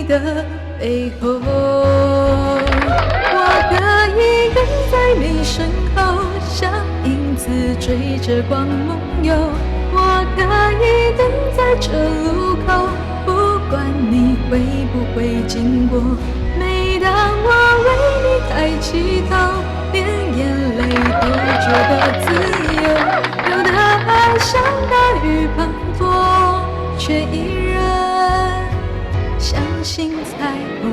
的背后。我可以跟在你身后，像影子追着光梦游。我可以等在这路口，不管你会不会经过。每当我为你抬起头，连眼泪都觉得自由。有的爱像大雨滂沱，却依然相信彩虹。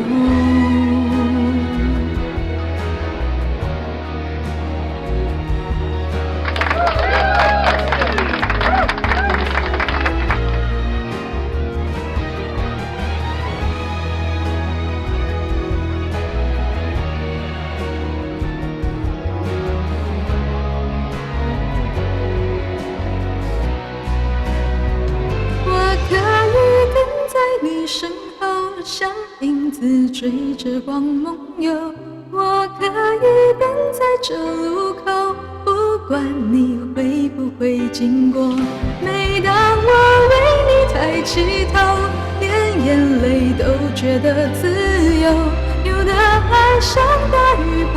你身后像影子追着光梦游，我可以等在这路口，不管你会不会经过。每当我为你抬起头，连眼泪都觉得自由。有的爱像大雨滂